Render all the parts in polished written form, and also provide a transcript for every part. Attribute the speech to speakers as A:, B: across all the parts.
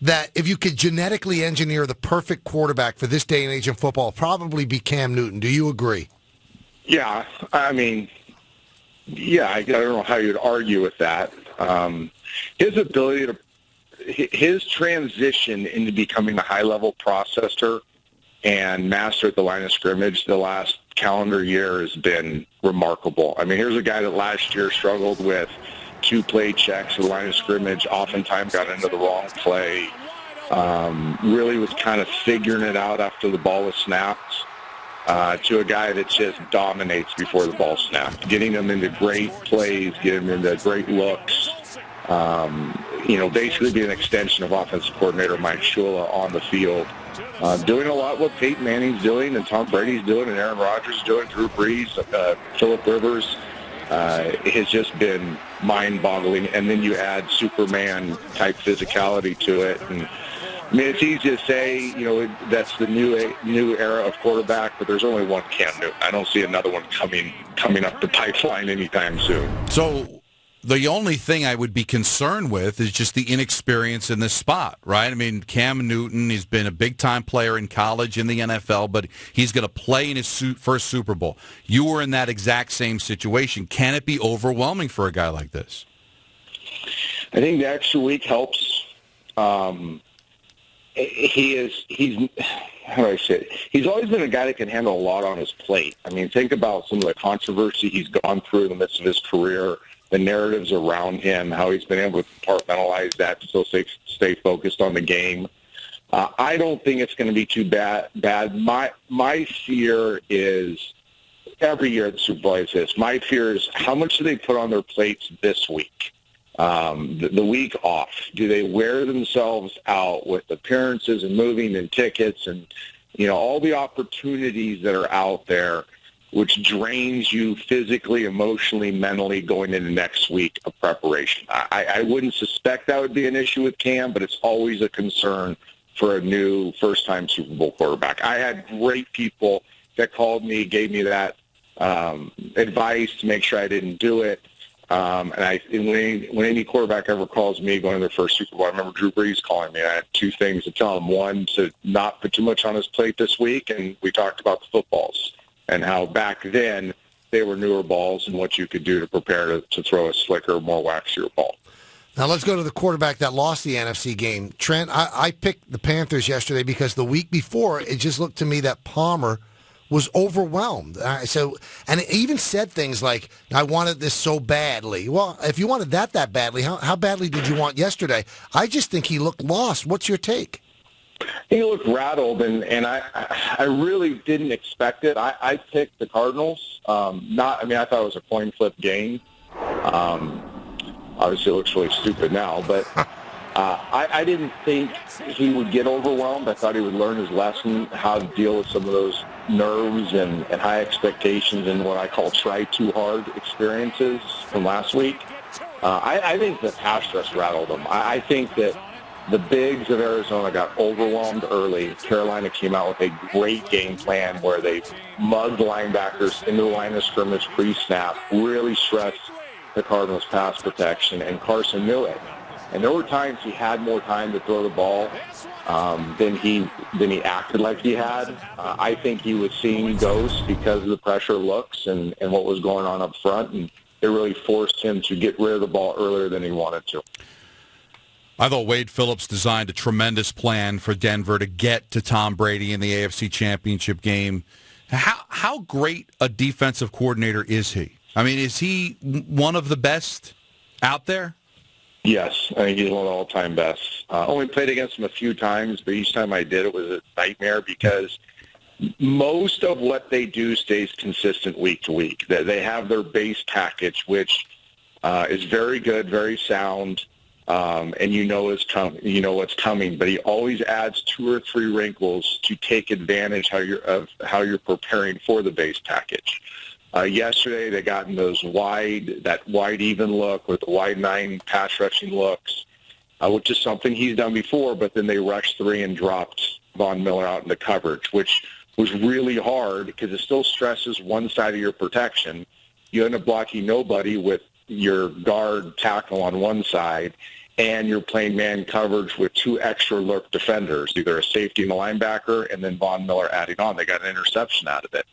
A: that if you could genetically engineer the perfect quarterback for this day and age in football, it'd probably be Cam Newton. Do you agree?
B: Yeah, I mean, I don't know how you'd argue with that. His ability his transition into becoming a high-level processor and master at the line of scrimmage the last calendar year has been remarkable. I mean, here's a guy that last year struggled with two-play checks at the line of scrimmage, oftentimes got into the wrong play, really was kind of figuring it out after the ball was snapped, to a guy that just dominates before the ball snapped, getting him into great plays, getting him into great looks, basically be an extension of offensive coordinator Mike Shula on the field. Doing a lot what Peyton Manning's doing and Tom Brady's doing and Aaron Rodgers is doing, Drew Brees, Phillip Rivers. Has just been mind-boggling. And then you add Superman-type physicality to it. And I mean, it's easy to say, that's the new era of quarterback, but there's only one Cam Newton. I don't see another one coming up the pipeline anytime soon.
C: So the only thing I would be concerned with is just the inexperience in this spot, right? I mean, Cam Newton, he's been a big-time player in college, in the NFL, but he's going to play in his first Super Bowl. You were in that exact same situation. Can it be overwhelming for a guy like this?
B: I think the extra week helps. How do I say it? He's always been a guy that can handle a lot on his plate. I mean, think about some of the controversy he's gone through in the midst of his career, the narratives around him, how he's been able to compartmentalize that to still stay focused on the game. I don't think it's going to be too bad. My fear is, every year at the Super Bowl is this, my fear is how much do they put on their plates this week? The week off, do they wear themselves out with appearances and moving and tickets and, all the opportunities that are out there, which drains you physically, emotionally, mentally going into next week of preparation. I wouldn't suspect that would be an issue with Cam, but it's always a concern for a new first-time Super Bowl quarterback. I had great people that called me, gave me that advice to make sure I didn't do it. And when any quarterback ever calls me going to their first Super Bowl, I remember Drew Brees calling me. I had two things to tell him. One, to not put too much on his plate this week, and we talked about the footballs and how back then they were newer balls and what you could do to prepare to throw a slicker, more waxier ball.
A: Now let's go to the quarterback that lost the NFC game. Trent, I picked the Panthers yesterday because the week before it just looked to me that Palmer was overwhelmed. And it even said things like, I wanted this so badly. Well, if you wanted that badly, how badly did you want yesterday? I just think he looked lost. What's your take?
B: He looked rattled, and I really didn't expect it. I picked the Cardinals. I thought it was a coin flip game. Obviously, it looks really stupid now, but I didn't think he would get overwhelmed. I thought he would learn his lesson, how to deal with some of those nerves and high expectations and what I call try too hard experiences from last week. I think the pass rush rattled him. I think that the bigs of Arizona got overwhelmed early. Carolina came out with a great game plan where they mugged linebackers into the line of scrimmage pre-snap, really stressed the Cardinals' pass protection, and Carson knew it. And there were times he had more time to throw the ball than he acted like he had. I think he was seeing ghosts because of the pressure looks and what was going on up front, and it really forced him to get rid of the ball earlier than he wanted to.
C: I thought Wade Phillips designed a tremendous plan for Denver to get to Tom Brady in the AFC Championship game. How great a defensive coordinator is he? I mean, is he one of the best out there?
B: Yes, I think he's one of the all-time best. Only played against him a few times, but each time I did, it was a nightmare because most of what they do stays consistent week to week. They have their base package, which is very good, very sound, and you know what's coming. But he always adds 2 or 3 wrinkles to take advantage of how you're preparing for the base package. Yesterday, they got in that wide even look with the wide 9 pass rushing looks, which is something he's done before, but then they rushed 3 and dropped Von Miller out into coverage, which was really hard because it still stresses one side of your protection. You end up blocking nobody with your guard tackle on one side, and you're playing man coverage with 2 extra lurk defenders, either a safety and a linebacker, and then Von Miller adding on. They got an interception out of it.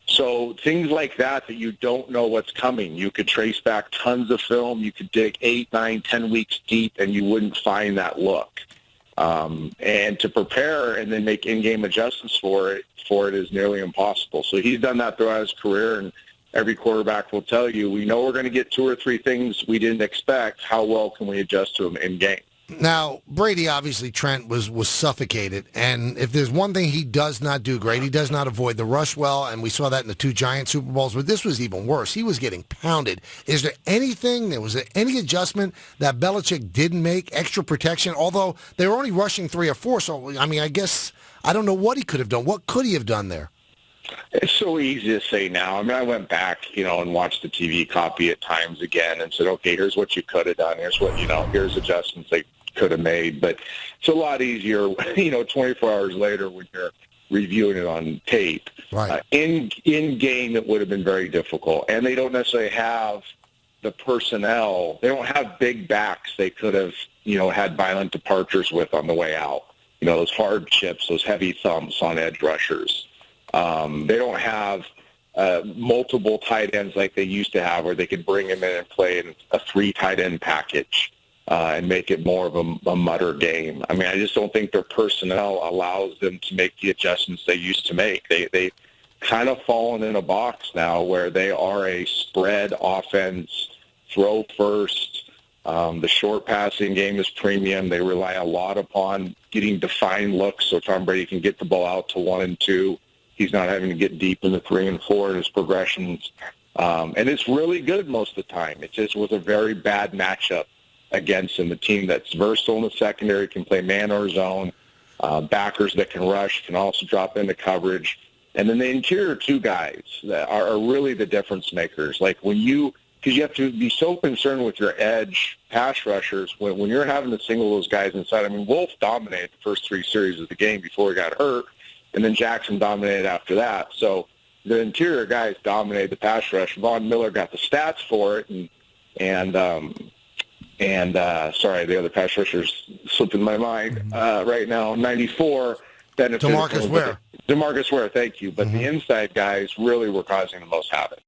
B: So things like that you don't know what's coming. You could trace back tons of film. You could dig 8, 9, 10 weeks deep, and you wouldn't find that look. And to prepare and then make in-game adjustments for it is nearly impossible. So he's done that throughout his career, and every quarterback will tell you, we know we're going to get 2 or 3 things we didn't expect. How well can we adjust to them in-game?
A: Now, Brady, obviously, Trent, was suffocated. And if there's one thing he does not do great, he does not avoid the rush well. And we saw that in the 2 Giant Super Bowls, but this was even worse. He was getting pounded. Was there any adjustment that Belichick didn't make, extra protection? Although they were only rushing 3 or 4. So, I mean, I guess I don't know what he could have done. What could he have done there?
B: It's so easy to say now. I mean, I went back, and watched the TV copy at times again and said, okay, here's what you could have done. Here's what, here's adjustments they could have made. But it's a lot easier, 24 hours later when you're reviewing it on tape.
A: Right.
B: In game, it would have been very difficult. And they don't necessarily have the personnel. They don't have big backs they could have, had violent departures with on the way out. Those hard chips, those heavy thumps on edge rushers. They don't have multiple tight ends like they used to have, where they could bring him in and play in a 3 tight end package and make it more of a mutter game. I mean, I just don't think their personnel allows them to make the adjustments they used to make. They've kind of fallen in a box now where they are a spread offense, throw first. The short passing game is premium. They rely a lot upon getting defined looks so Tom Brady can get the ball out to 1 and 2. He's not having to get deep in the 3 and 4 in his progressions. And it's really good most of the time. It just was a very bad matchup against him. A team that's versatile in the secondary, can play man or zone, backers that can rush, can also drop into coverage. And then the interior 2 guys that are really the difference makers. Like because you have to be so concerned with your edge pass rushers when you're having to single those guys inside. I mean, Wolf dominated the first 3 series of the game before he got hurt. And then Jackson dominated after that. So the interior guys dominated the pass rush. Von Miller got the stats for it, and sorry, the other pass rushers slipping my mind right now. 94 benefited.
A: DeMarcus Ware.
B: DeMarcus Ware, thank you. But the inside guys really were causing the most havoc.